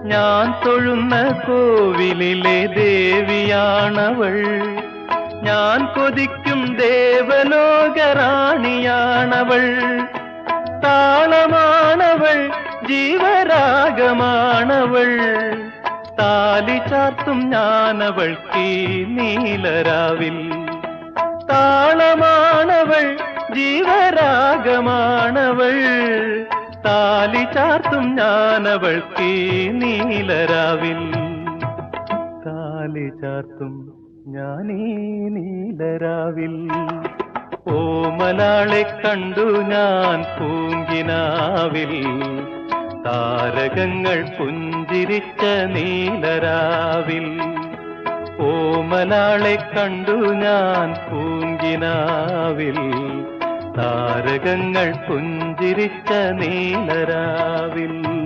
ഞാൻ തൊഴുന്ന കോവിലിലെ ദേവിയാണവൾ, ഞാൻ കൊതിക്കും ദേവലോകറാണിയാണവൾ. താളമാണവൾ, ജീവരാഗമാണവൾ, താലി ചാർത്തും ഞാനവൾക്കീ നീലരാവിൽ. താളമാണവൾ, ജീവരാഗമാണവൾ, താലി ചാർത്തും ഞാനവൾക്കീ നീലരാവിൽ. താലി ചാർത്തും ഞാനീ നീലരാവിൽ. ഓമലാളെ കണ്ടു ഞാൻ പൂങ്കിനാവിൽ, താരകങ്ങൾ പുഞ്ചിരിച്ച നീലരാവിൽ. ഓമലാളെ കണ്ടു ഞാൻ പൂങ്കിനാവിൽ, താരകങ്ങൾ പുഞ്ചിരിച്ച നീലരാവിൽ.